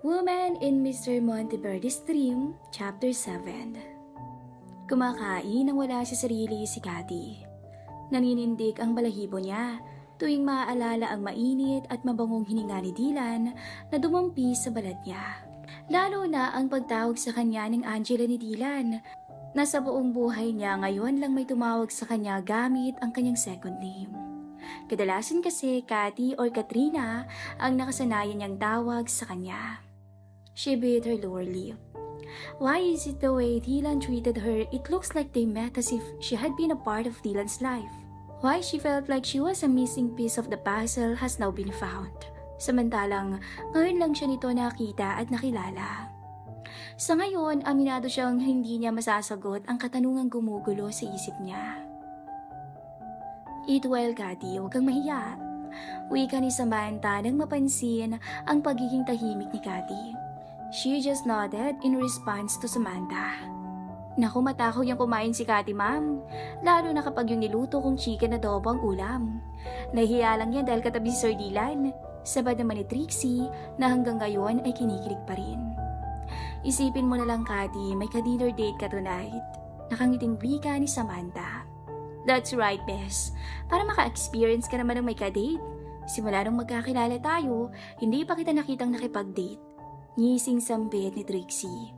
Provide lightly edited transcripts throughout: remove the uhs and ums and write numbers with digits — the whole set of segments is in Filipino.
Woman in Mr. Monteverde's Dream, Chapter 7. Kumakain nang wala sa sarili si Cathy. Naninindig ang balahibo niya tuwing maaalala ang mainit at mabangong hininga ni Dylan na dumampi sa balat niya. Lalo na ang pagtawag sa kanya ng Angela ni Dylan na sa buong buhay niya ngayon lang may tumawag sa kanya gamit ang kanyang second name. Kadalasan kasi Cathy or Katrina ang nakasanayan niyang tawag sa kanya. She bit her lower lip. Why is it the way Dylan treated her? It looks like they met as if she had been a part of Dylan's life. Why she felt like she was a missing piece of the puzzle has now been found. Samantalang ngayon lang siya nito nakita at nakilala. Sa ngayon, aminado siyang hindi niya masasagot ang katanungang gumugulo sa isip niya. Eat well, Cathy. Huwag kang mahiya. Wika ni Samantha nang mapansin ang pagiging tahimik ni Cathy. She just nodded in response to Samantha. Naku, matakaw yung kumain si Cathy, ma'am. Lalo na kapag yung niluto kong chicken adobo ang ulam. Nahihiya lang yan dahil katabi si Sir Dylan. Sabad naman ni Trixie na hanggang ngayon ay kinikilig pa rin. Isipin mo na lang, Cathy, may ka-dinner date ka tonight. Nakangiting wika ni Samantha. That's right, Bess. Para maka-experience ka naman ng may ka-date. Simula nung magkakilala tayo, hindi pa kita nakitang nakipag-date. Ngising sambit ni Trixie.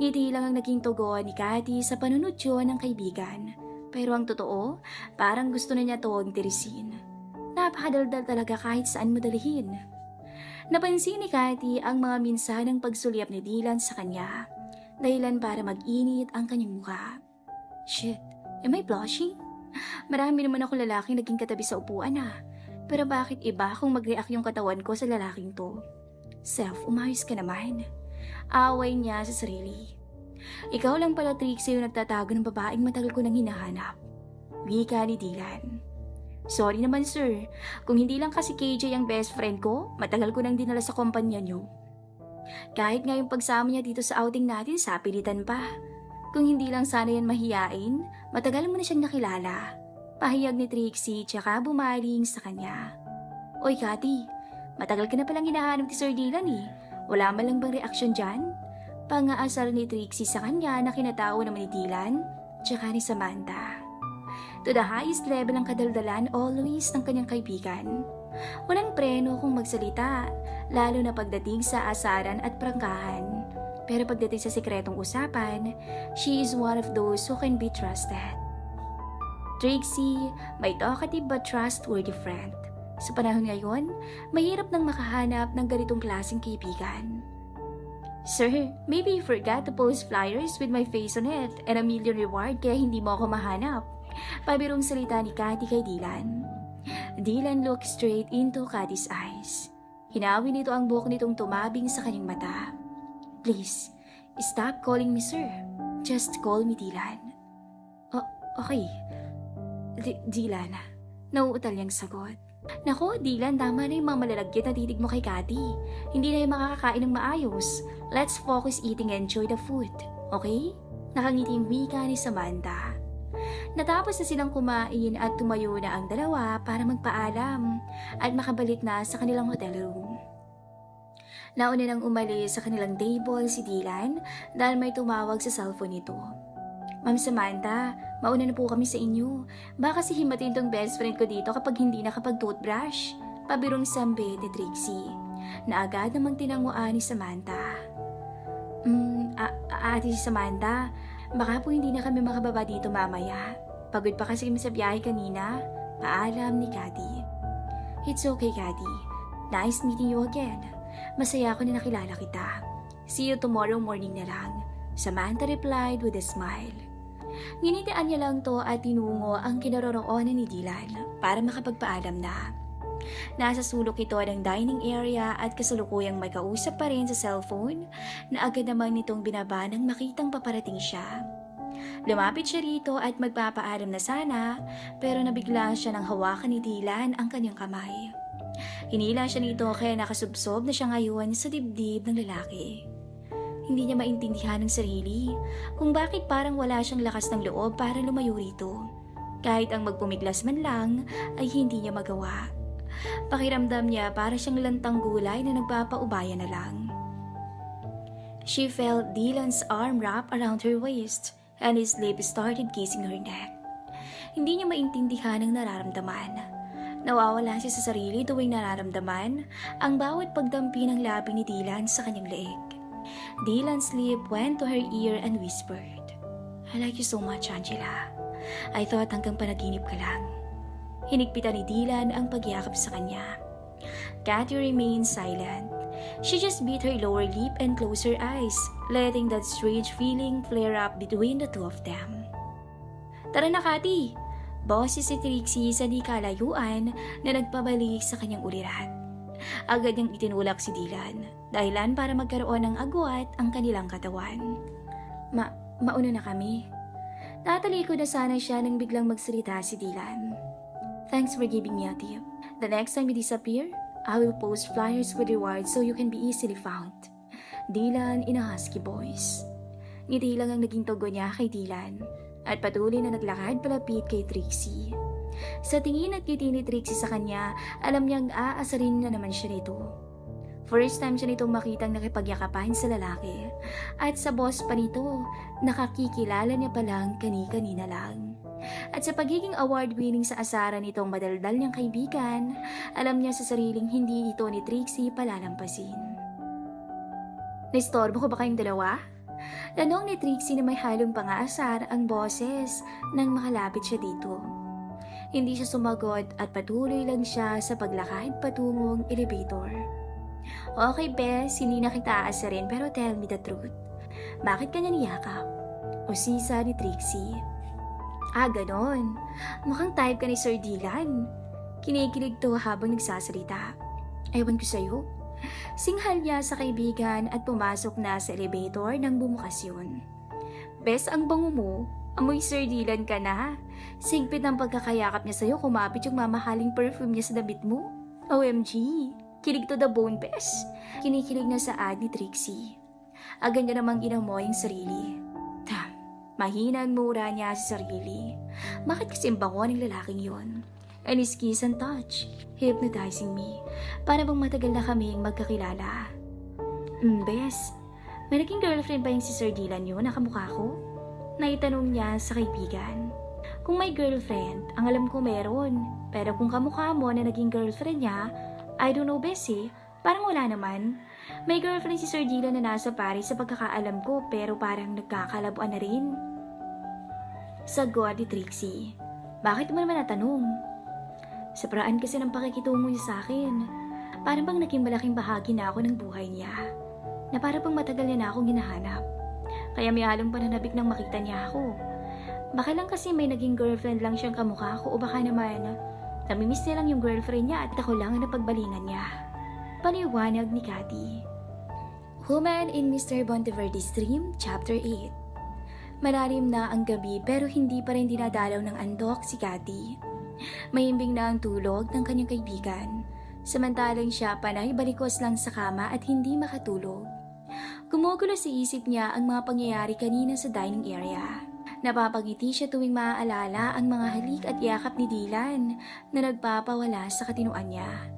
Ngiti lang ang naging tugon ni Cathy sa panunodyo ng kaibigan. Pero ang totoo, parang gusto na niya toong tirisin. Napakadaldal talaga kahit saan mo dalhin. Napansin ni Cathy ang mga minsanang pagsulyap ni Dylan sa kanya. Dahilan para mag-init ang kanyang mukha. Shit, am I blushing? Marami naman ako lalaking naging katabi sa upuan Pero bakit iba kung mag-react yung katawan ko sa lalaking to? Self, umayos ka naman. Away niya sa sarili. Ikaw lang pala, Trixie, yung nagtatago ng babaeng matagal ko nang hinahanap. Wika ni Dylan. Sorry naman, sir. Kung hindi lang kasi KJ ang best friend ko, matagal ko nang dinala sa kumpanya niyo. Kahit nga yung pagsama niya dito sa outing natin, sa pilitan pa. Kung hindi lang sana yan mahiyain, matagal mo na siyang nakilala. Pahayag ni Trixie tsaka bumaling sa kanya. Oy, Cathy, matagal ka na palang hinahanap ni Sir Dylan Wala man lang bang reaksyon dyan? Pangaasar ni Trixie sa kanya na kinatawa naman ni Dylan, tsaka ni Samantha. To the highest level ang kadaldalan always ng kanyang kaibigan. Walang preno kung magsalita, lalo na pagdating sa asaran at prangkahan. Pero pagdating sa sikretong usapan, she is one of those who can be trusted. Trixie, may talkative but trustworthy friend. Sa panahon ngayon, mahirap nang makahanap ng ganitong klaseng kaibigan. Sir, maybe you forgot to post flyers with my face on it and a million reward kaya hindi mo ako mahanap. Pabirong salita ni Cathy kay Dylan. Dylan looked straight into Cathy's eyes. Hinawi nito ang buhok nitong tumabing sa kanyang mata. Please, stop calling me sir. Just call me Dylan. Oh, okay. Dylan. Nauutal niyang sagot. Naku, Dylan, tama na yung mga malalagkit na titig mo kay Cathy. Hindi na yung makakakain ng maayos. Let's focus eating and enjoy the food. Okay? Nakangiting wika ni Samantha. Natapos na silang kumain at tumayo na ang dalawa para magpaalam at makabalik na sa kanilang hotel room. Nauna nang umalis sa kanilang table si Dylan dahil may tumawag sa cellphone nito. Ma'am Samantha, mauna na po kami sa inyo. Baka si himatin tong best friend ko dito kapag hindi nakapag-toothbrush. Pabirong sambit ni Trixie, na agad namang tinanguan ni Samantha. Ate si Samantha, baka po hindi na kami makababa dito mamaya. Pagod pa kasi kami sa biyahe kanina. Paalam ni Cathy. It's okay, Cathy. Nice meeting you again. Masaya ako na nakilala kita. See you tomorrow morning na lang. Samantha replied with a smile. Nginitian niya lang to at tinungo ang kinaroroonan ni Dylan para makapagpaalam na. Nasa sulok ito ng dining area at kasalukuyang may kausap pa rin sa cellphone na agad naman nitong binaba nang makitang paparating siya. Lumapit siya rito at magpapaalam na sana pero nabigla siya nang hawakan ni Dylan ang kanyang kamay. Hinila siya nito kaya nakasubsob na siya ngayon sa dibdib ng lalaki. Hindi niya maintindihan ng sarili kung bakit parang wala siyang lakas ng loob para lumayo rito. Kahit ang magpumiglas man lang ay hindi niya magawa. Pakiramdam niya para siyang lantang gulay na nagpapaubaya na lang. She felt Dylan's arm wrap around her waist and his lips started kissing her neck. Hindi niya maintindihan ang nararamdaman. Nawawala siya sa sarili tuwing nararamdaman ang bawat pagdampi ng labi ni Dylan sa kanyang leeg. Dylan's lip went to her ear and whispered, "I like you so much, Angela. I thought hanggang panaginip ka lang." Hinigpitan ni Dylan ang pagyakap sa kanya. Cathy remained silent. She just bit her lower lip and closed her eyes, letting that strange feeling flare up between the two of them. "Tara na, Cathy!" Boses si Trixie sa di kalayuan na nagpabalik sa kanyang ulirat. Agad niyang itinulak si Dylan, dahilan para magkaroon ng agwat ang kanilang katawan. Mauna na kami." Natalikod na sana siya nang biglang magsalita si Dylan. "Thanks for giving me a tip. The next time you disappear, I will post flyers with rewards so you can be easily found." Dylan in a husky voice. Ngiti lang ang naging tugon niya kay Dylan at patuloy na naglakad palapit kay Trixie. Sa tingin at ngiti ni Trixie sa kanya, alam niyang aasarin na naman siya nito. First time siya nitong makitang nakipagyakapan sa lalaki at sa boss pa nito, nakakikilala niya palang kani-kanina lang. At sa pagiging award-winning sa asaran nitong madaldal niyang kaibigan, alam niya sa sariling hindi ito ni Trixie palalampasin. "Naistorbo ko ba kayong dalawa?" Tanong ni Trixie na may halong pangaasar ang boses nang makalapit siya dito. Hindi siya sumagot at patuloy lang siya sa paglakad patungong elevator. "Okay, Bes, hindi na kita aasarin pero tell me the truth. Bakit ka niya niyakap?" Usisa ni Trixie. Ganon. Mukhang type ka ni Sir Dylan." Kinikilig to habang nagsasalita. "Ewan ko sa'yo." Singhal niya sa kaibigan at pumasok na sa elevator nang bumukas yun. "Bes, ang bango mo. Amoy Sir Dylan ka na." Sigpit ng pagkakayakap niya sa'yo, kumapit yung mamahaling perfume niya sa damit mo. OMG. Kilig to the bone, Bes. Kinikilig na saad ni Trixie. Agad niya namang inamoy ang sarili. Mahina ang mura niya sa sarili. Bakit kasi ang bango ng lalaking yun? And his kiss and touch, hypnotizing me. Para bang matagal na kaming magkakilala. Bes, may naging girlfriend ba yung si Sir Dylan yun na kamukha ko? Naitanong niya sa kaibigan. Kung may girlfriend, ang alam ko meron. Pero kung kamukha mo na naging girlfriend niya, I don't know, Bes eh. Parang wala naman. May girlfriend si Sir Dylan na nasa Paris sa pagkakaalam ko pero parang nagkakalabuan na rin. Sagot ni Trixie. Bakit mo naman natanong? Sa paraan kasi ng pakikitungo niya sa akin. Parang bang naging malaking bahagi na ako ng buhay niya. Na parang bang matagal niya na akong hinahanap. Kaya may halong pananabik nang makita niya ako. Baka lang kasi may naging girlfriend lang siyang kamukha ko o baka naman namimiss niya lang yung girlfriend niya at ako lang ang napagbalingan niya. Paliwanag ni Cathy. Woman in Mr. Bonteverde's Dream, Chapter 8. Malalim na ang gabi pero hindi pa rin dinadalaw ng andok si Cathy. Mahimbing na ang tulog ng kanyang kaibigan. Samantalang siya panay balikos lang sa kama at hindi makatulog. Gumugulo sa isip niya ang mga pangyayari kanina sa dining area. Napapangiti siya tuwing maaalala ang mga halik at yakap ni Dylan na nagpapawala sa katinuan niya.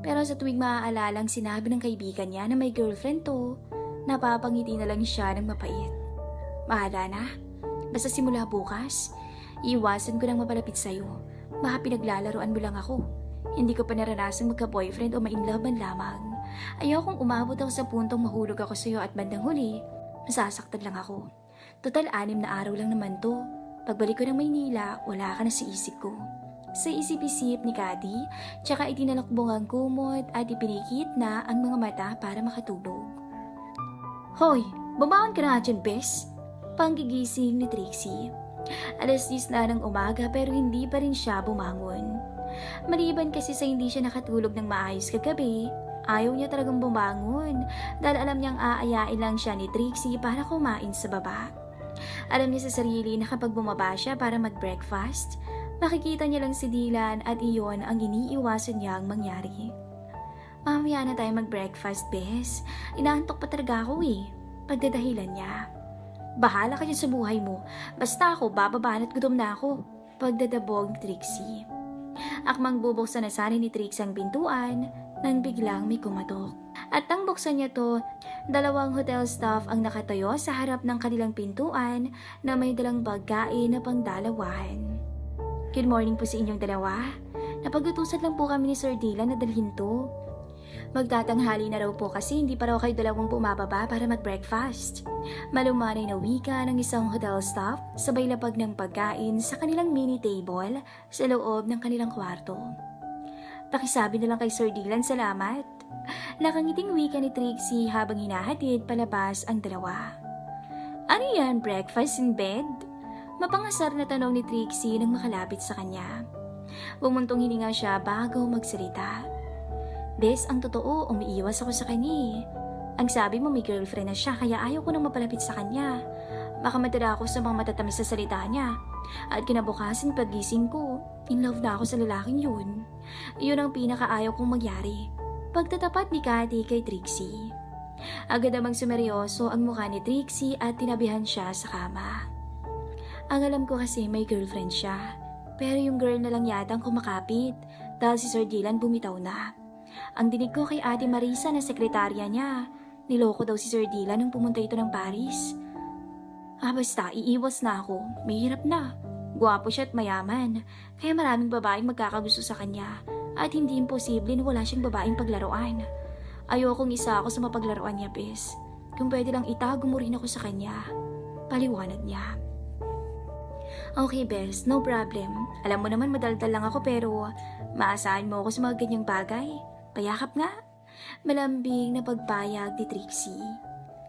Pero sa tuwing maaalalang sinabi ng kaibigan niya na may girlfriend to, napapangiti na lang siya ng mapait. Mahala na. Basta simula bukas, iwasan ko nang mapalapit sa'yo. Baka pinaglalaroan mo lang ako. Hindi ko pa naranasang magka-boyfriend o ma-inlove man lamang. Ayokong umabot ako sa puntong mahulog ako sa'yo at bandang huli, masasaktan lang ako. Total 6 na araw lang naman to. Pagbalik ko ng Maynila, wala ka na sa isip ko. Sa isip-isip ni Cathy, tsaka itinalakbong ang kumot at ipinikit na ang mga mata para makatulog. Hoy, bumangon ka na dyan, Bes. Panggigising ni Trixie. 10:00 na ng umaga pero hindi pa rin siya bumangon. Maliban kasi sa hindi siya nakatulog ng maayos kagabi, ayaw niya talagang bumangon dahil alam niyang aayain lang siya ni Trixie para kumain sa baba. Alam niya sa sarili na kapag bumaba siya para mag-breakfast, makikita niya lang si Dylan at iyon ang iniiwasan niyang mangyari. Mamaya na tayo mag-breakfast, Bes. Inaantok pa talaga ako eh. Pagdadahilan niya. Bahala ka dyan sa buhay mo. Basta ako, bababa at gutom na ako. Pagdadabog ni Trixie. Akmang bubuksan na sana ni Trixie ang pintuan nang biglang may kumatok. At nang buksan niya to, dalawang hotel staff ang nakatayo sa harap ng kanilang pintuan na may dalang pagkain na pangdalawahan. Good morning po sa inyong dalawa. Napag-utusan lang po kami ni Sir Dylan na dalhin to. Magtatanghali na raw po kasi hindi pa raw kayo dalawang bumababa para mag-breakfast. Malumanay na wika ng isang hotel staff sabay lapag ng pagkain sa kanilang mini table sa loob ng kanilang kwarto. Pakisabi na lang kay Sir Dylan salamat. Nakangiting wika ni Trixie habang hinahatid palabas ang dalawa. Ano yan, breakfast in bed? Mapangasar na tanong ni Trixie nang makalapit sa kanya. Bumuntong hininga siya bago magsalita. Bes, ang totoo, umiiwas ako sa kanya eh. Ang sabi mo may girlfriend na siya kaya ayaw ko nang mapalapit sa kanya. Baka matala ako sa mga matatamis sa salita niya. At kinabukasan pagising ko, in love na ako sa lalaking yun. Iyon ang pinakaayaw kong magyari. Pagtatapat ni Cathy kay Trixie. Agad namang sumeryoso ang mukha ni Trixie at tinabihan siya sa kama. Ang alam ko kasi may girlfriend siya. Pero yung girl na lang yata ang kumakapit dahil si Sir Dylan bumitaw na. Ang dinig ko kay Ate Marisa na sekretarya niya. Niloko daw si Sir Dylan nung pumunta ito ng Paris. Basta, iiwas na ako. Mahirap na. Gwapo siya at mayaman. Kaya maraming babaeng magkakagusto sa kanya. At hindi imposible na wala siyang babaeng paglaruan. Ayokong isa ako sa mapaglaruan niya, bes. Kung pwede lang itago mo rin ako sa kanya. Paliwanag niya. Okay, bes. No problem. Alam mo naman madaldal lang ako pero maasahan mo ako sa mga ganyang bagay. Payakap nga. Malambing na pagpayag ni Trixie.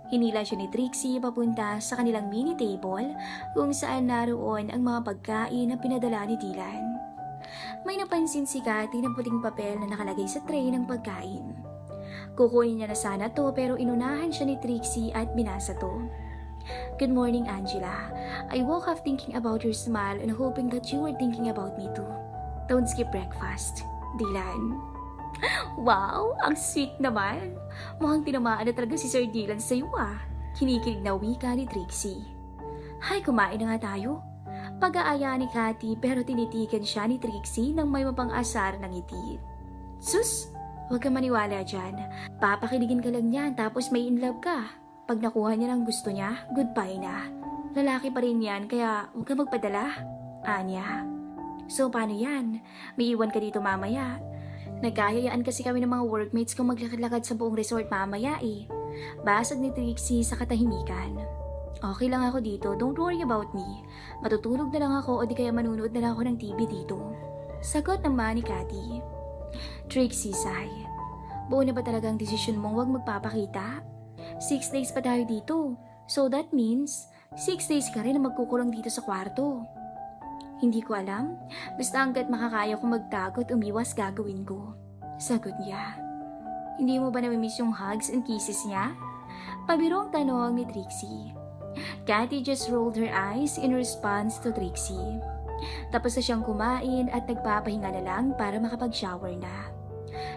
Hinila siya ni Trixie papunta sa kanilang mini table kung saan naroon ang mga pagkain na pinadala ni Dylan. May napansin si Cathy ng puting papel na nakalagay sa tray ng pagkain. Kukunin niya na sana to pero inunahan siya ni Trixie at binasa to. Good morning, Angela. I woke up thinking about your smile and hoping that you were thinking about me too. Don't skip breakfast. Dylan. Wow, ang sweet naman. Mukhang tinamaan na talaga si Sir Dylan sa'yo ah. Kinikilig na wika ni Trixie. Hay, kumain na nga tayo. Pag-aaya ni Cathy pero tinitigan siya ni Trixie nang may mapang-asar ng ngiti. Sus, huwag ka maniwala dyan. Papakiligin ka lang niyan tapos may in love ka. Pag nakuha niya ng gusto niya, goodbye na. Lalaki pa rin yan kaya huwag ka magpadala. Anya. So paano yan? May iwan ka dito mamaya. Nagkayayaan kasi kami ng mga workmates kung maglakad-lakad sa buong resort mamaya eh. Basag ni Trixie sa katahimikan. Okay lang ako dito, don't worry about me. Matutulog na lang ako o di kaya manunood na lang ako ng TV dito. Sagot naman ni Cathy. Trixie sigh. Buo na ba talaga ang desisyon mong huwag magpapakita? 6 days pa tayo dito. So that means 6 days ka rin na magkukulong dito sa kwarto. Hindi ko alam. Basta hanggat makakaya kong magtago at umiwas gagawin ko. Sagot niya. Hindi mo ba namimiss yung hugs and kisses niya? Pabirong tanong ni Trixie. Cathy just rolled her eyes in response to Trixie. Tapos na siyang kumain at nagpapahinga na lang para makapag-shower na.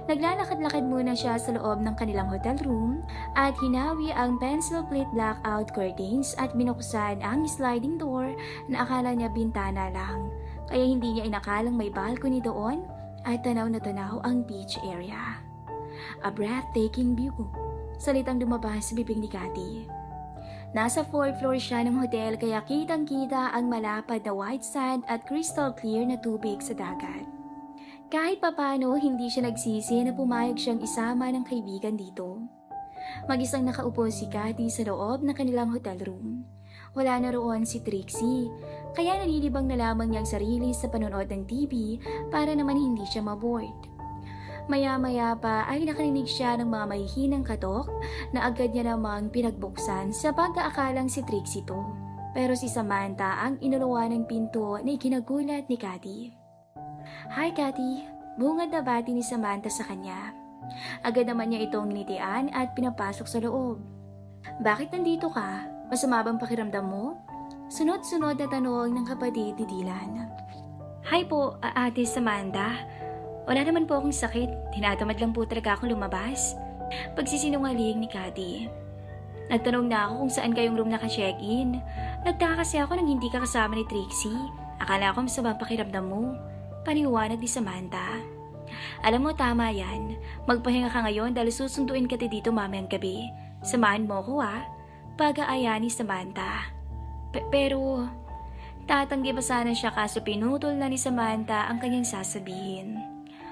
Naglalakad-lakad muna siya sa loob ng kanilang hotel room at hinawi ang pencil plate blackout curtains at binuksan ang sliding door na akala niya bintana lang. Kaya hindi niya inakalang may balcony doon at tanaw na tanaw ang beach area. A breathtaking view. Salitang lumabas sa bibig ni Cathy. Nasa 4th floor siya ng hotel kaya kitang-kita ang malapad na white sand at crystal clear na tubig sa dagat. Kahit papano, hindi siya nagsisi na pumayag siyang isama ng kaibigan dito. Mag-isang nakaupo si Cathy sa loob ng kanilang hotel room. Wala na roon si Trixie, kaya nalilibang na lamang niya ang sarili sa panonood ng TV para naman hindi siya mabored. Maya-maya pa ay nakarinig siya ng mga mahihinang katok na agad niya namang pinagbuksan sa pag-aakalang si Trixie to. Pero si Samantha ang inuluwa ng pinto na ikinagulat ni Cathy. Hi Cathy, bungad na bati ni Samantha sa kanya. Agad naman niya itong nilitian at pinapasok sa loob. Bakit nandito ka? Masama bang pakiramdam mo? Sunod-sunod na tanong ng kapatid ni Dylan. Hi po, Ate Samantha. Wala naman po akong sakit. Tinatamad lang po talaga akong lumabas. Pagsisinungaling ni Cathy. Nagtanong na ako kung saan kayong room naka-check-in. Nagtaka kasi ako nang hindi ka kasama ni Trixie. Akala ko masama pakiramdam mo. Paniwanag ni Samantha. Alam mo, tama yan. Magpahinga ka ngayon dahil susunduin ka dito mamayang gabi. Samahan mo ko Pag-aaya ni Samantha. Pero, tatanggi ba sana siya kaso pinutol na ni Samantha ang kanyang sasabihin.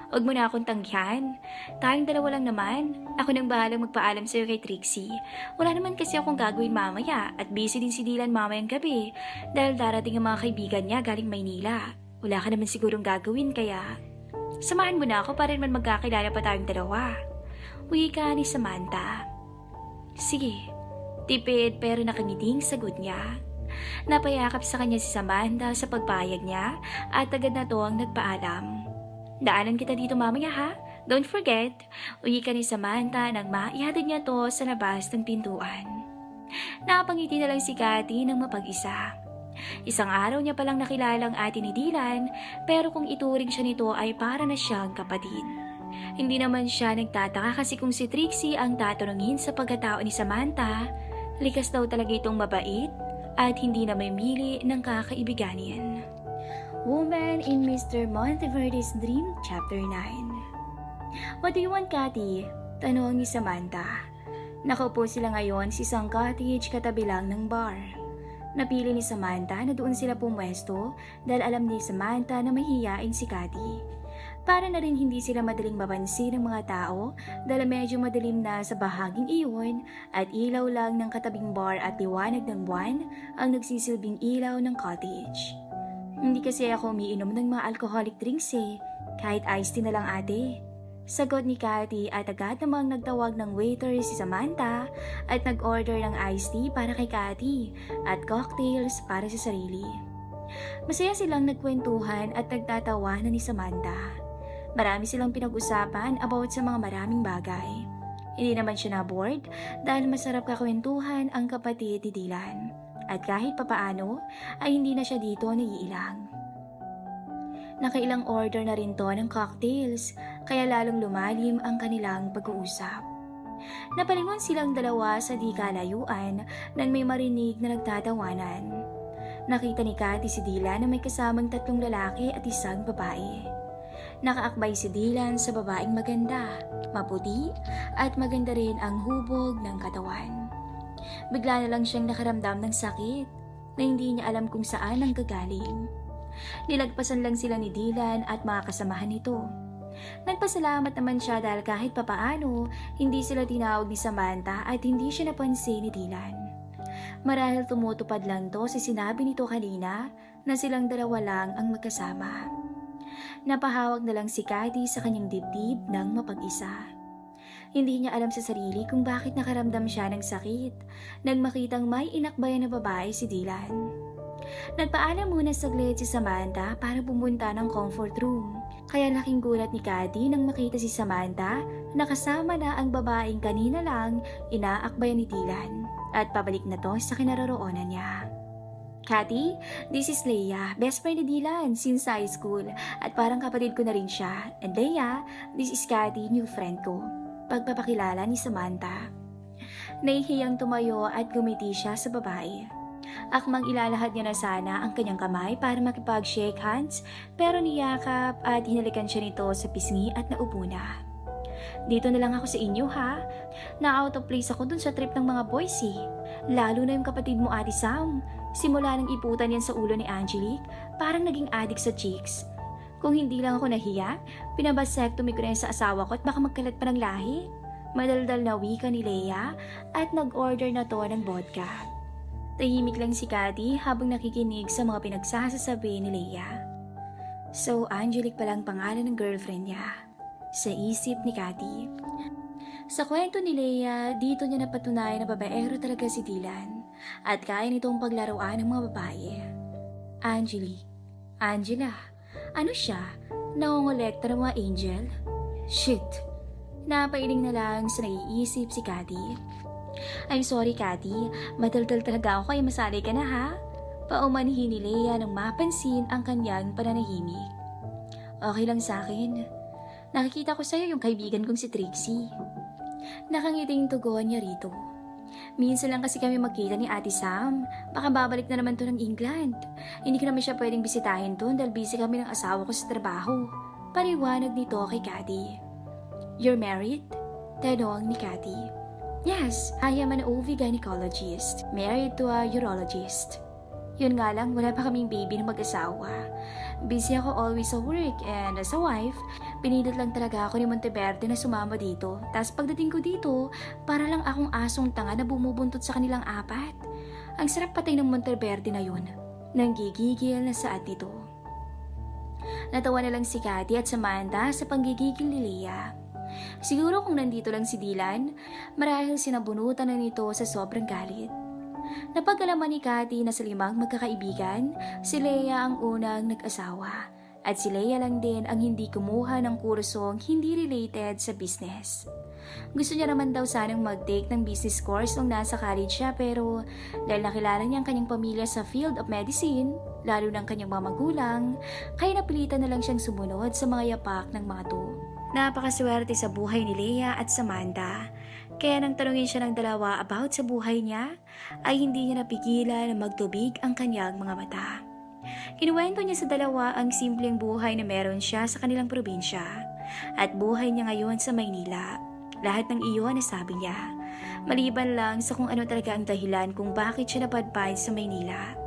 Huwag mo na akong tanggihan. Tayong dalawa lang naman. Ako nang bahalang magpaalam sa'yo kay Trixie. Wala naman kasi akong gagawin mamaya at busy din si Dylan mamayang gabi dahil darating ang mga kaibigan niya galing Maynila. Wala ka naman sigurong gagawin kaya samahan mo na ako para naman magkakilala pa tayong dalawa. Wika ni Samantha. Sige, tipid pero nakangiting sagot niya. Napayakap sa kanya si Samantha sa pagpayag niya at agad na to ang nagpaalam. Daanan kita dito mamaya ha? Don't forget, uwi ka ni Samantha nang maihatid niya to sa labas ng pintuan. Napangiti na lang si Cathy ng mapag-isa. Isang araw niya palang nakilala ang ate ni Dylan pero kung ituring siya nito ay para na siyang kapatid. Hindi naman siya nagtataka kasi kung si Trixie ang tatanungin sa pagkatao ni Samantha, likas daw talaga itong mabait at hindi na may mili ng kakaibiganin. Woman in Mr. Monteverde's Dream, Chapter 9. What do you want, Cathy? Tanong ni Samantha. Nakaupo sila ngayon sa isang cottage katabi lang ng bar. Napili ni Samantha na doon sila pumwesto dahil alam ni Samantha na mahihiyain si Cathy. Para na rin hindi sila madaling mapansin ng mga tao dahil medyo madilim na sa bahaging iyon at ilaw lang ng katabing bar at liwanag ng buwan ang nagsisilbing ilaw ng cottage. Hindi kasi ako umiinom ng mga alcoholic drinks kahit iced tea na lang ate. Sagot ni Cathy at agad namang nagtawag ng waiter si Samantha at nag-order ng iced tea para kay Cathy at cocktails para sa sarili. Masaya silang nagkwentuhan at nagtatawanan ni Samantha. Marami silang pinag-usapan about sa mga maraming bagay. Hindi naman siya na-bored dahil masarap kakwentuhan ang kapatid ni Dylan. At kahit papaano ay hindi na siya dito naiilang. Nakailang order na rin to ng cocktails kaya lalong lumalim ang kanilang pag-uusap. Napalingon silang dalawa sa di kalayuan nang may marinig na nagtatawanan. Nakita ni Cathy si Dylan na may kasamang 3 lalaki at 1 babae. Nakaakbay si Dylan sa babaeng maganda, maputi at maganda rin ang hubog ng katawan. Bigla na lang siyang nakaramdam ng sakit na hindi niya alam kung saan ang gagaling. Nilagpasan lang sila ni Dylan at mga kasamahan nito. Nagpasalamat naman siya dahil kahit papaano, hindi sila tinawag ni Samantha at hindi siya napansin ni Dylan. Marahil tumutupad lang to sa sinabi nito kanina na silang dalawa lang ang magkasama. Napahawag na lang si Cathy sa kanyang dibdib ng mapag-isa. Hindi niya alam sa sarili kung bakit nakaramdam siya ng sakit nang makitang may inakbayan na babae si Dylan. Nagpaalam muna saglit si Samantha para pumunta ng comfort room. Kaya laking gulat ni Cathy nang makita si Samantha na kasama na ang babaeng kanina lang inaakbayan ni Dylan at pabalik na to sa kinaroroonan niya. Cathy, this is Leia, best friend ni Dylan since high school at parang kapatid ko na rin siya. And Leia, this is Cathy, new friend ko. Pagpapakilala ni Samantha. Nahihiyang tumayo at gumiti siya sa babae. Akmang ilalahad niya na sana ang kanyang kamay para makipag-shake hands pero niyakap at hinalikan siya nito sa pisngi at naupo na. Dito na lang ako sa inyo ha. Na-out of place ako dun sa trip ng mga boys Lalo na yung kapatid mo Ate Sam. Simula nang iputan yan sa ulo ni Angelique, parang naging addict sa chicks. Kung hindi lang ako nahiya, pinabasectomy ko na yan sa asawa ko at baka magkalat pa ng lahi. Madaldal na wika ni Leia at nag-order na to ng vodka. Tahimik lang si Cathy habang nakikinig sa mga pinagsasasabi ni Leia. So, Angelique palang pangalan ng girlfriend niya. Sa isip ni Cathy. Sa kwento ni Leia, dito niya napatunayan na babaero talaga si Dylan at kaya nitong paglaruan ng mga babae. Angela, ano siya? Nangongolekta ng mga angel? Shit! Napailing na lang sa naiisip si Cathy. I'm sorry, Cathy. Madaldal talaga ako kaya masali ka na ha? Paumanhin ni Leia nang mapansin ang kanyang pananahimik. Okay lang sa akin. Nakikita ko sa'yo yung kaibigan kong si Trixie. Nakangiting tugon niya rito. Minsan lang kasi kami magkita ni Ate Sam. Baka babalik na naman to ng England. Hindi ko naman siya pwedeng bisitahin to dahil busy kami ng asawa ko sa trabaho. Paliwanag nito kay Cathy. "You're married?" Tanong ni Cathy. "Yes, I am an OB-gynecologist, married to a urologist. Yun nga lang, wala pa kaming baby na mag-asawa. Busy ako always sa work and as a wife, pinindot lang talaga ako ni Monteverde na sumama dito. Tapos pagdating ko dito, para lang akong asong tanga na bumubuntot sa kanilang apat. Ang sarap patay ng Monteverde na yun." Nanggigigil na saad nito. Natawa na lang si Cathy at Samantha sa panggigigil ni Leia. Siguro kung nandito lang si Dylan, marahil sinabunutan na nito sa sobrang galit. Napag-alaman ni Cathy na sa 5 magkakaibigan, si Leia ang unang nag-asawa at si Leia lang din ang hindi kumuha ng kursong hindi related sa business. Gusto niya naman daw sanang mag-take ng business course nung nasa college siya pero dahil nakilala niya ang kanyang pamilya sa field of medicine, lalo ng kanyang mga magulang, kaya napilitan na lang siyang sumunod sa mga yapak ng mga to. Napakaswerte sa buhay ni Leia at Samantha. Kaya nang tanungin siya ng dalawa about sa buhay niya, ay hindi niya napigilan na magtubig ang kanyang mga mata. Kinuwento niya sa dalawa ang simpleng buhay na meron siya sa kanilang probinsya at buhay niya ngayon sa Maynila. Lahat ng iyon na sabi niya, maliban lang sa kung ano talaga ang dahilan kung bakit siya napadpad sa Maynila.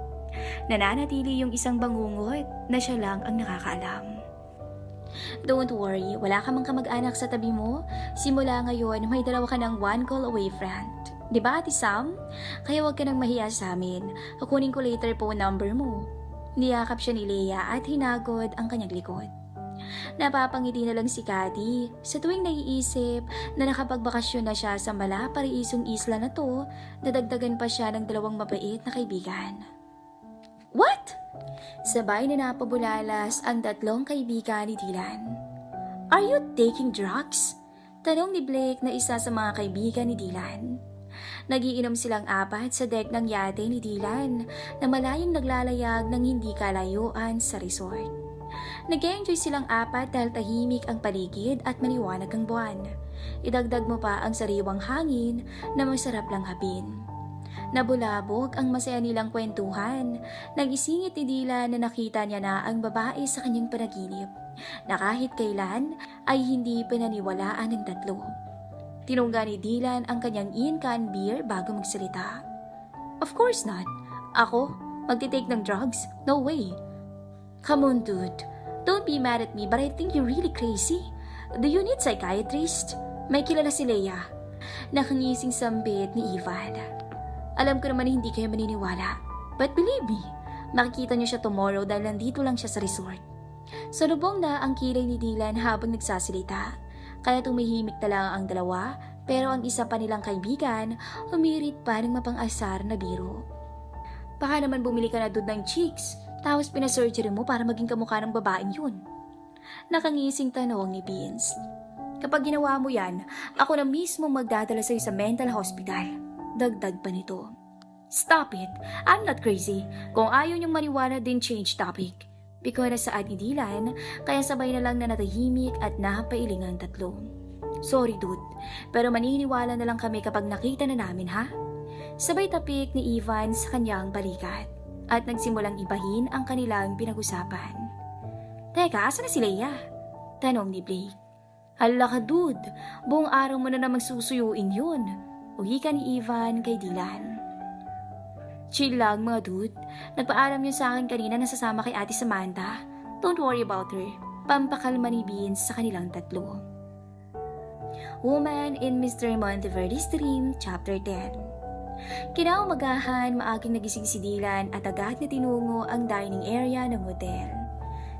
Nananatili yung isang bangungot na siya lang ang nakakaalam. "Don't worry, wala ka mang kamag-anak sa tabi mo. Simula ngayon, may dalawa ka ng one call away friend. Diba, Ate Sam? Kaya huwag ka nang mahiya sa amin. Kukunin ko later po number mo." Niyakap siya ni Leia at hinagod ang kanyang likod. Napapangiti na lang si Cathy sa tuwing naiisip na nakapagbakasyon na siya sa malapariisong isla na to, nadagdagan pa siya ng 2 mabait na kaibigan. "What?" Sabay na napabulalas ang 3 kaibigan ni Dylan. "Are you taking drugs?" Tanong ni Blake na isa sa mga kaibigan ni Dylan. Nagiinom silang 4 sa deck ng yate ni Dylan na malayong naglalayag ng hindi kalayuan sa resort. Nag-enjoy silang 4 dahil tahimik ang paligid at maliwanag ang buwan. Idagdag mo pa ang sariwang hangin na masarap lang hapin. Nabulabog ang masaya nilang kwentuhan. Nagisingit ni Dylan na nakita niya na ang babae sa kanyang panaginip na kahit kailan ay hindi pinaniwalaan ng 3. Tinungga ni Dylan ang kanyang in-can beer bago magsalita. "Of course not. Ako? Magtitake ng drugs? No way." "Come on, dude. Don't be mad at me but I think you're really crazy. Do you need psychiatrist?" May kilala si Leia. Nakangising sambit ni Ivan. "Alam ko naman hindi kayo maniniwala. But believe me, makikita niyo siya tomorrow dahil nandito lang siya sa resort." Salubong na ang kilay ni Dylan habang nagsasalita. Kaya tumihimik na lang ang dalawa, pero ang isa pa nilang kaibigan humirit pa ng mapang-asar na biro. "Baka naman bumili ka na doon ng chicks, tapos pinasurgery mo para maging kamukha ng babaeng yun." Nakangising tanong ni Vince. "Kapag ginawa mo yan, ako na mismo magdadala sa'yo sa mental hospital." Dagdag pa nito. "Stop it! I'm not crazy. Kung ayaw niyong maniwala din, change topic." Biko na saad ni Dylan, kaya sabay na lang na natahimik at napailing ang 3. "Sorry dude, pero maniniwala na lang kami kapag nakita na namin ha?" Sabay tapik ni Ivan sa kanyang balikat at nagsimulang ibahin ang kanilang pinag-usapan. "Teka, asa na si Leia?" Tanong ni Blake. "Hala ka dude, buong araw mo na namang susuyuin yun." Uwi ka ni Ivan kay Dylan. "Chill lang mga dude. Nagpaalam yun sa akin kanina na sasama kay Ate Samantha. Don't worry about her." Pampakalma ni Vince sa kanilang 3. Woman in Mr. Monteverde's Dream, Chapter 10. Kinaumagahan, maaging nagising si Dylan at agad na tinungo ang dining area ng hotel.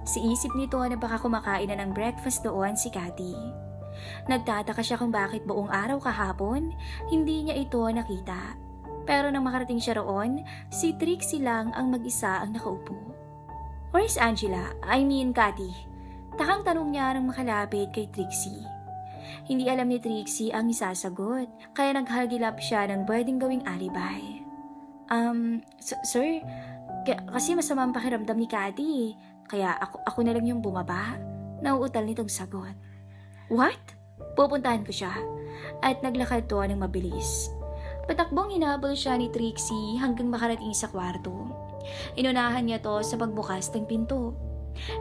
Sa isip nito na baka kumakain na ng breakfast doon si Cathy. Nagtataka siya kung bakit buong araw kahapon, hindi niya ito nakita. Pero nang makarating siya roon, si Trixie lang ang mag-isa ang nakaupo. "Where's Angela? I mean, Cathy?" Takang tanong niya nang makalapit kay Trixie. Hindi alam ni Trixie ang isasagot, kaya naghagilap siya ng pwedeng gawing alibay. Sir, kasi masama ang pakiramdam ni Cathy, kaya ako na lang yung bumaba." Nauutal nitong sagot. "What?" Pupuntahan ko siya. At naglakad to ng mabilis. Patakbong hinabol siya ni Trixie hanggang makarating sa kwarto. Inunahan niya to sa pagbukas ng pinto.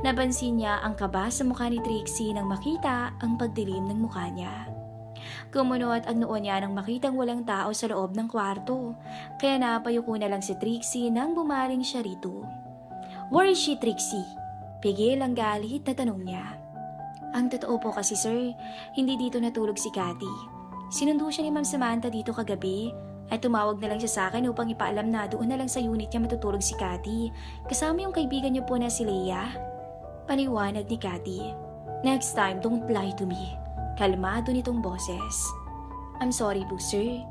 Napansin niya ang kaba sa mukha ni Trixie nang makita ang pagdilim ng mukha niya. Kumunot ang noo niya nang makitang walang tao sa loob ng kwarto, kaya napayuko na lang si Trixie nang bumaling siya rito. "Where is she, Trixie?" Pigil ang galit na tanong niya. "Ang totoo po kasi sir, hindi dito natulog si Cathy. Sinundo siya ni Ma'am Samantha dito kagabi at tumawag na lang siya sa akin upang ipaalam na doon na lang sa unit niya matutulog si Cathy. Kasama yung kaibigan niyo po na si Leia." Paliwanag ni Cathy. "Next time, don't lie to me." Kalmado nitong boses. "I'm sorry po sir."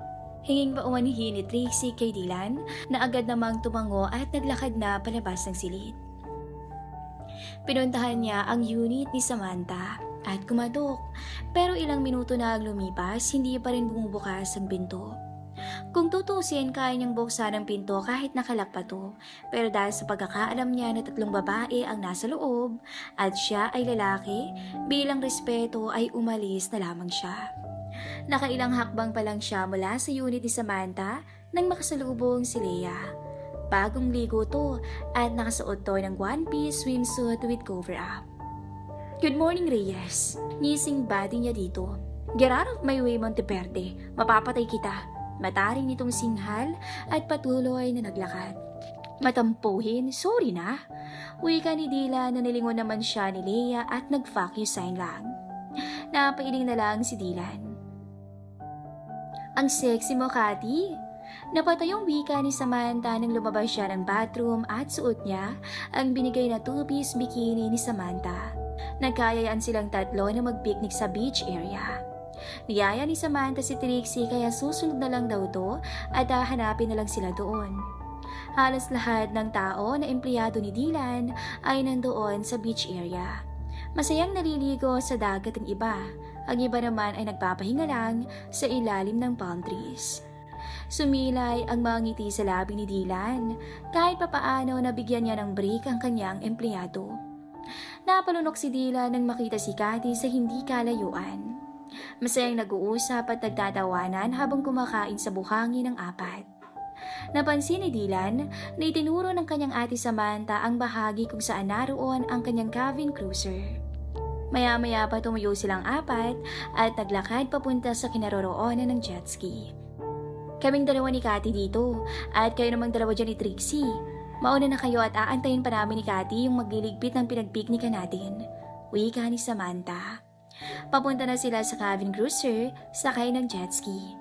Hinging paumanhin ni Trixie kay Dylan na agad namang tumango at naglakad na palabas ng silid. Pinuntahan niya ang unit ni Samantha at kumatok, pero ilang minuto na ang lumipas, hindi pa rin bumubukas ang pinto. Kung tutusin, kaya niyang buksan ang pinto kahit nakalak pa to, pero dahil sa pagkakaalam niya na 3 babae ang nasa loob at siya ay lalaki, bilang respeto ay umalis na lamang siya. Nakailang hakbang pa lang siya mula sa unit ni Samantha nang makasalubong si Leia. Bagong ligo to at nakasuot to ng one-piece swimsuit with cover-up. "Good morning, Reyes." Ngising body niya dito. "Get out of my way, Monteverde. Mapapatay kita." Mataring nitong singhal at patuloy na naglakad. "Matampuhin, sorry na." Wika ni Dylan na nilingon naman siya ni Leia at nag-fuck you sign lang. Napailing na lang si Dylan. "Ang sexy mo, Cathy." Napatayong wika ni Samantha nang lumabas siya ng bathroom at suot niya ang binigay na two-piece bikini ni Samantha. Nagkayayaan silang tatlo na mag-picnic sa beach area. Niyaya ni Samantha si Trixie kaya susunod na lang daw to at hahanapin na lang sila doon. Halos lahat ng tao na empleyado ni Dylan ay nandoon sa beach area. Masayang naliligo sa dagat ang iba. Ang iba naman ay nagpapahinga lang sa ilalim ng palm trees. Sumilay ang mga ngiti sa labi ni Dylan kahit papaano nabigyan niya ng break ang kanyang empleyado. Napalunok si Dylan nang makita si Cathy sa hindi kalayuan. Masayang nag-uusap at nagtatawanan habang kumakain sa buhangin ng apat. Napansin ni Dylan na itinuro ng kanyang ate Samantha ang bahagi kung saan naroon ang kanyang cabin cruiser. Maya-maya pa tumuyo silang apat at naglakad papunta sa kinaroroonan ng jet ski. "Kaming dalawa ni Cathy dito at kayo namang dalawa dyan ni Trixie. Mauna na kayo at aantayin pa namin ni Cathy yung magliligpit ng pinagpiknikan natin." Wika ni Samantha. Papunta na sila sa cabin cruiser, sakay ng jet ski.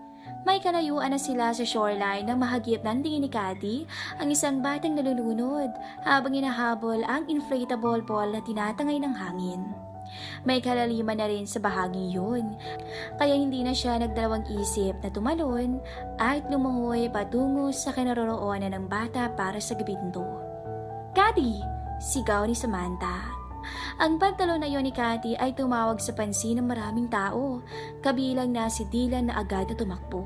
May kalayuan na sila sa shoreline nang mahagip ng tingin ni Cathy ang isang batang nalulunod habang hinahabol ang inflatable ball na tinatangay ng hangin. May kalaliman na rin sa bahaging yun, kaya hindi na siya nagdalawang isip na tumalon at lumangoy patungo sa kinaroroonan ng bata para sa gabing to. "Cathy!" sigaw ni Samantha. Ang pagtalon na yon ni Cathy ay tumawag sa pansin ng maraming tao, kabilang na si Dylan na agad na tumakbo.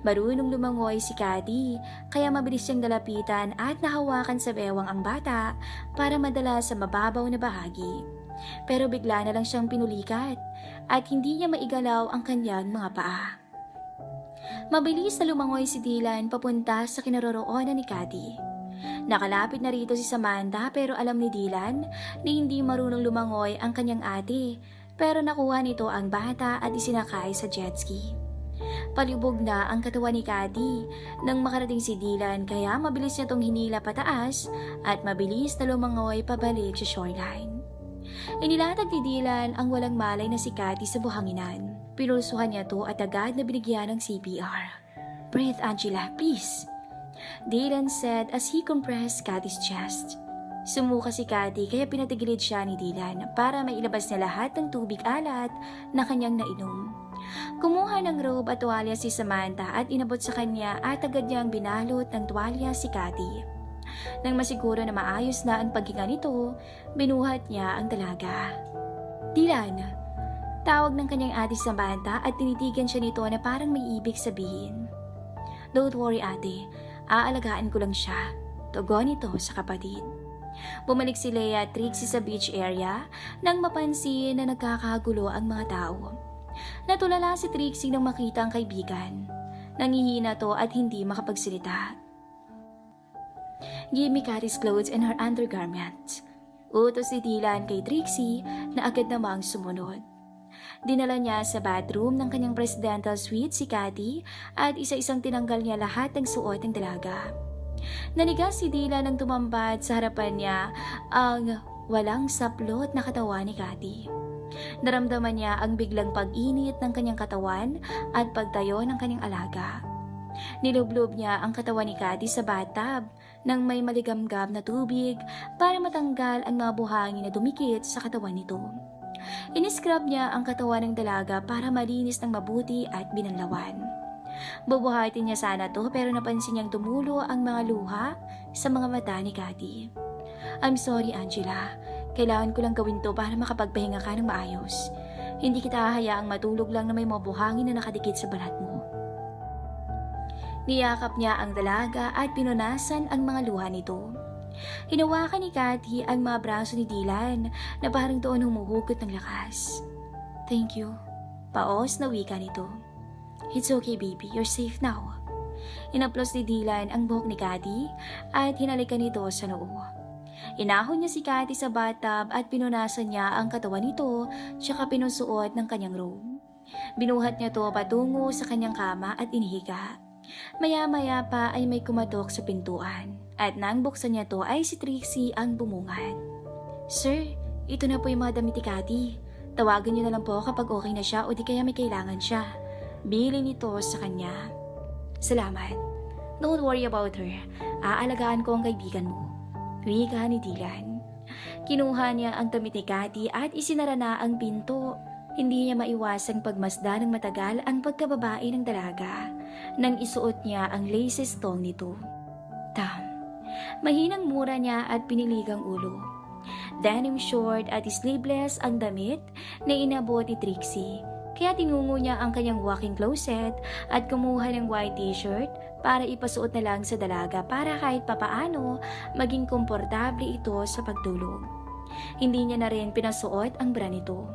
Marunong lumangoy si Cathy, kaya mabilis siyang dalapitan at nahawakan sa bewang ang bata para madala sa mababaw na bahagi. Pero bigla na lang siyang pinulikat at hindi niya maigalaw ang kanyang mga paa. Mabilis na lumangoy si Dylan papunta sa kinaroroonan ni Cathy. Nakalapit na rito si Samantha pero alam ni Dylan na hindi marunong lumangoy ang kanyang ate, pero nakuha nito ang bata at isinakay sa jet ski. Palubog na ang katawan ni Cathy nang makarating si Dylan, kaya mabilis niya tong hinila pataas at mabilis na lumangoy pabalik sa shoreline. Inilatag ni Dylan ang walang malay na si Cathy sa buhanginan. Pinulsuhan niya to at agad na binigyan ng CPR. "Breathe, Angela, please," Dylan said as he compressed Cathy's chest. Sumuka si Cathy kaya pinatigilid siya ni Dylan para mailabas niya lahat ng tubig alat na kanyang nainom. Kumuha ng robe at tuwalya si Samantha at inabot sa kanya at agad niyang binalot ng tuwalya si Cathy. Nang masiguro na maayos na ang paghinga nito, binuhat niya ang dalaga. "Dylan!" Tawag ng kanyang ate Samantha at tinitigan siya nito na parang may ibig sabihin. "Don't worry ate, aalagaan ko lang siya." Tugon nito sa kapatid. Bumalik si Leia at Trixie sa beach area nang mapansin na nagkakagulo ang mga tao. Natulala si Trixie nang makita ang kaibigan. Nangihina to at hindi makapagsalita. "Give me Cathy's clothes and her undergarments." Utos ni Dylan kay Trixie na agad namang sumunod. Dinala niya sa bathroom ng kanyang presidential suite si Cathy at isa-isang tinanggal niya lahat ng suot ng dalaga. Nanigas si Dylan nang tumambad sa harapan niya ang walang saplot na katawan ni Cathy. Naramdaman niya ang biglang pag-init ng kanyang katawan at pagtayo ng kanyang alaga. Nilublob niya ang katawan ni Cathy sa bathtub nang may maligamgam na tubig para matanggal ang mga buhangin na dumikit sa katawan nito. Iniscrub niya ang katawan ng dalaga para malinis ng mabuti at binanlawan. Bubuhatin niya sana to pero napansin niyang tumulo ang mga luha sa mga mata ni Cathy. I'm sorry, Angela. Kailangan ko lang gawin to para makapagpahinga ka ng maayos. Hindi kita hahayaang matulog lang na may mga buhangin na nakadikit sa balat mo. Niyakap niya ang dalaga at pinunasan ang mga luha nito. Hinawakan ni Cathy ang mga braso ni Dylan na parang doon humuhugot ng lakas. Thank you. Paos na wika nito. It's okay, baby. You're safe now. Inaplos ni Dylan ang buhok ni Cathy at hinalikan nito sa noo. Inahon niya si Cathy sa bathtub at pinunasan niya ang katawan nito tsaka pinusuot ng kanyang robe. Binuhat niya to patungo sa kanyang kama at inihiga. Maya-maya pa ay may kumatok sa pintuan at nang buksan niya to ay si Trixie ang bumungad. Sir, ito na po yung mga damit ni Cathy. Tawagan niyo na lang po kapag okay na siya o di kaya may kailangan siya. Bili nito sa kanya. Salamat. Don't worry about her. Aalagaan ko ang kaibigan mo. Wika ni Dylan. Kinuha niya ang damit ni Cathy at isinara na ang pinto. Hindi niya maiwasang pagmasdan ng matagal ang pagkababae ng dalaga nang isuot niya ang laces tong nito. Mahinang mura niya at piniligang ulo. Denim short at sleeveless ang damit na inabot ni Trixie. Kaya tinungo niya ang kanyang walk-in closet at kumuha ng white t-shirt para ipasuot na lang sa dalaga para kahit papaano maging komportable ito sa pagtulog. Hindi niya na rin pinasuot ang bra nito.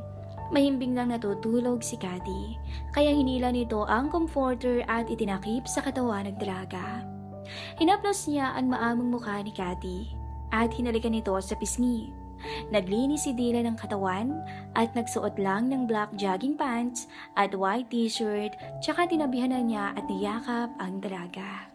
Mahimbing lang natutulog si Cathy, kaya hinila nito ang comforter at itinakip sa katawan ng dalaga. Hinaplos niya ang maamong mukha ni Cathy at hinalikan nito sa pisngi. Naglinis si Dylan ng katawan at nagsuot lang ng black jogging pants at white t-shirt tsaka tinabihan na niya at niyakap ang dalaga.